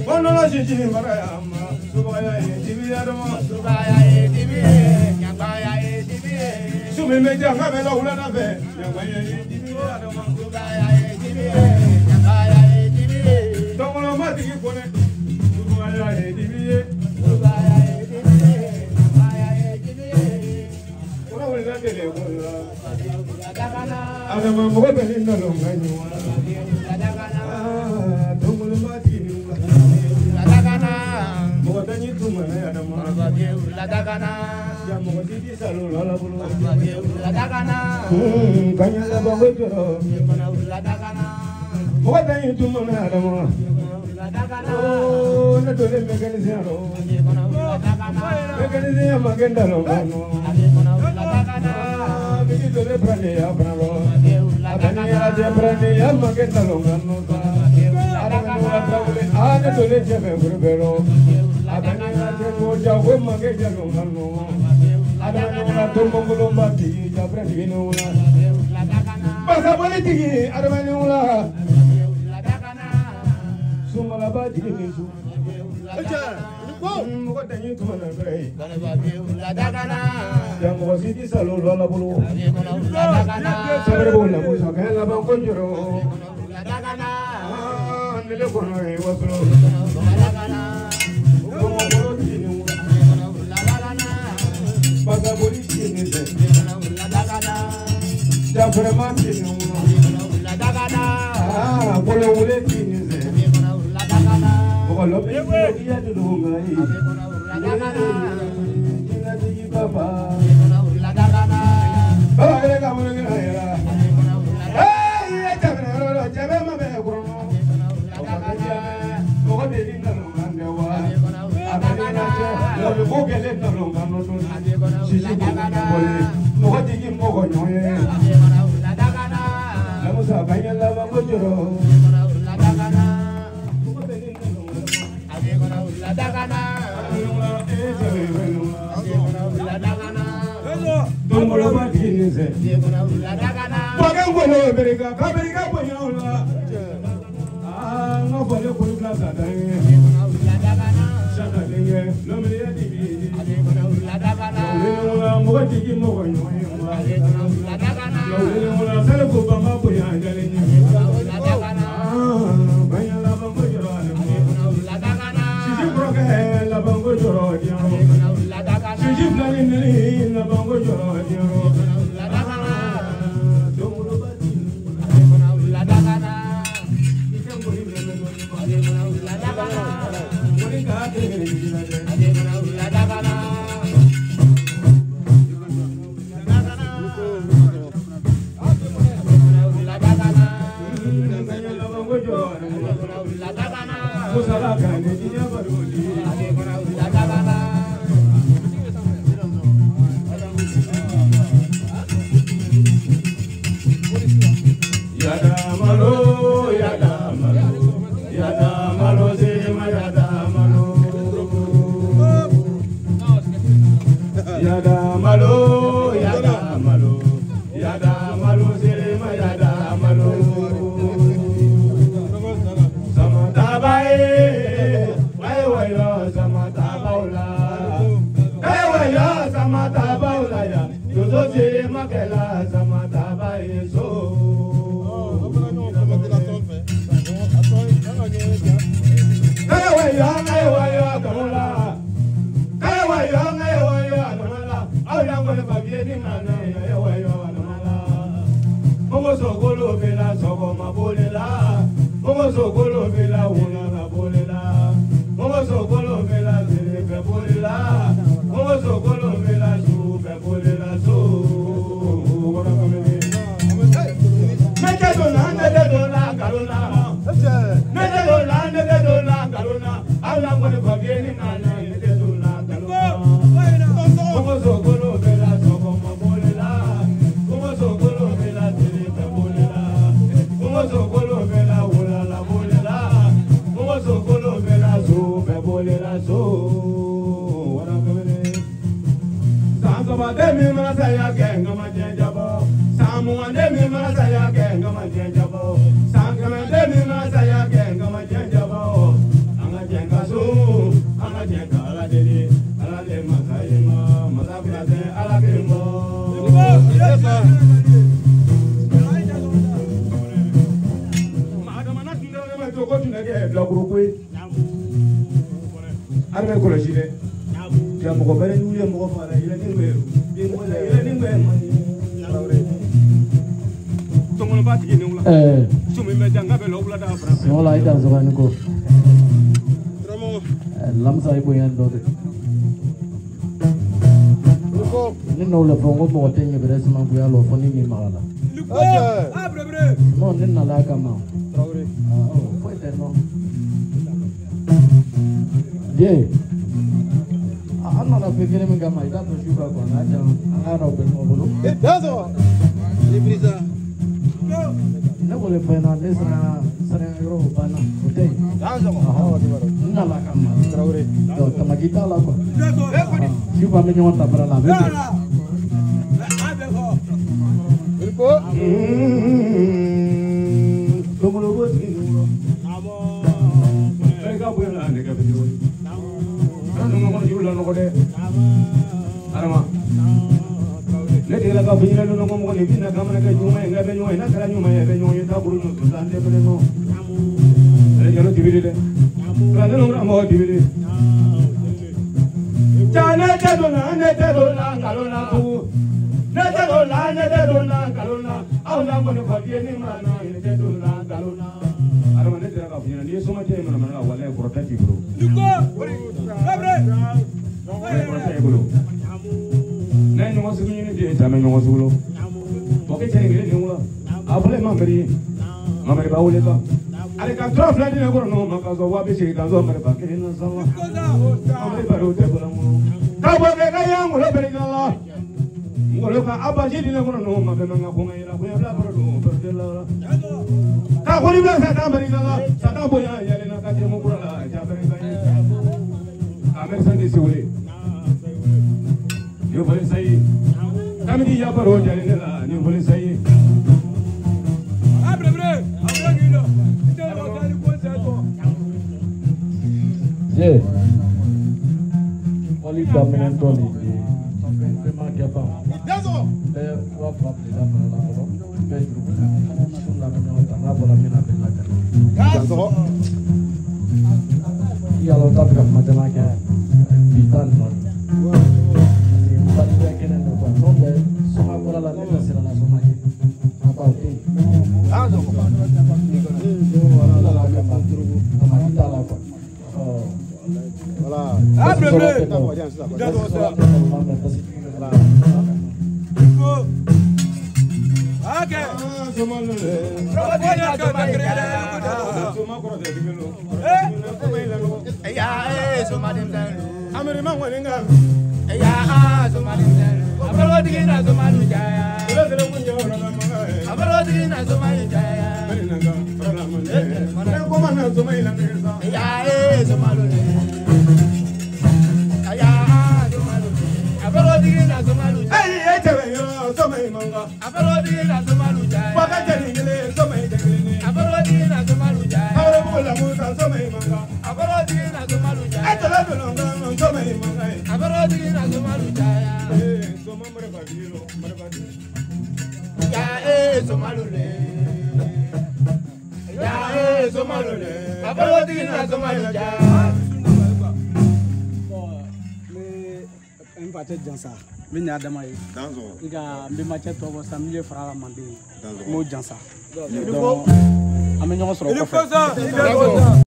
Bonola jiji marayama, subaya edibi adama, subaya edibi, nyabaya edibi. Sumi meja ngabela ulana be, nyabaya edibi adama, subaya edibi, nyabaya edibi. Tomono mati kone, subaya edibi, subaya edibi, nyabaya edibi. Kona ulana tele kona, adakana. adama mogobe ni ndalonga nywa, adakana. Tomono mati ni adakana. mogobe ni tumana adama, adakana. ya mogobe di salo lala bulu, adakana. Kanya la bango joro, adakana. mogobe ni tumana adama, adakana. oh na dole mekanizia ro, mekanizia magenda longa no, bigi dole prane ya prano, adani ya je prane ya magenda longa no ka, adani ya traule ane dole jeme gurbero, adani ya je moja we magenda longa no, adani ya tumbo ngulomba ti ya prane no na, basa politiki adani ya sumala ba jigi nisu, mogo tanyi tumana kare, yang mogo sidi salo lala bulu, sabar bola musa kaya bang konjoro, nile kono e waslo, basa politiki nise, jafre mati nuno, bole wule nise. Kalau dia dulu ngai, ina di bapa. Oh, ini kamu lagi naya. Eh, jangan jangan mame kurang. Kau jadi nalungan dewa. Ada ni nasi, lalu kau gelap nalungan nonton. Sisi boleh, kau jadi mau nyoye. Lalu siapa lama bujuro. Tunggu lagi ni se. Bagai boleh berikan, berikan punya ulah. Ngau boleh kulit lada deh. Sada deh, lomria di biji. Lomria muka tinggi muka nyoy. Lomria selalu kubama punya jalan. Banyak labang berjalan. Sisi proke labang berjalan. Sisi pelani ni labang berjalan. bilakoro ko ye armée kɔlɔsi dɛ ya mɔgɔ bɛrɛ n'u ye mɔgɔ faga yɛlɛ ni bɛ yɛlɛ ni bɛ tɔŋɔnɔ ba tigi ni wula sumi bɛ janga bɛ lɔ wula da fara wala ida zogani ko lamsa ibo yan do de ni no le fongo mo tenye bere sima bu ya lo foni ni magala no ni na la kama fue eterno ye ana la pekere me kama ida to shuka kwa na ja ana be no bolo dazo librisa ne vole pena desra sare ro bana hotel dazo na la kama traure do kama kita la ko shuka me nyonta para la vete ko como lo vos amo venga buena ne ka video no mo ko jula no ko de arama le de la ka bina no mo ko ni bina kama ka nyuma nga be nyuma na kala nyuma ya be nyuma ta buru no sande be no le jalo divide de la no mo divide jana te do na kalona tu ne te do na kalona au na mo ko die ni mana ne te do na kalona arama ne te ka bina ni so ma te mana mana wala ko protect bro duko abre protect bro na ni mo su ni ni de ta me mo su lo o ke tene ni wala abule ma bari ba wole ka ale ka trop la ni ko no ma ka zo wa be se ka zo ma ba ke na sa wa amre baro te bolo mo ka bo ke ka yang lo bari ka la ngolo ka abaji ni ko no ma be ma ko ngai la ko ya bla baro no per de la ka ko ni bla sa ta bari ka la sa ta bo ya ya le na ka te mo ko la ja bari ka amer san de se wole yo bari sai kami di ya baro ja ni la ni bari sai abre gilo ite lo ta ni ko se to je oli dominant oli ma ke pa dazo wa papi la para la ro pedro sulla mia ta la bola mina per la cara dazo ya lo ta per matema ke vital no pari ke ne no pa no be soma bola la mena sera la soma ke apa ok dazo ko pa wala la ke pa duru ma kita la ko voilà abre jansa min ya dama yi iga mbi ma cɛ tɔgɔ sa min ye farala mande mo jansa donc an bɛ ɲɔgɔn sɔrɔ kɔfɛ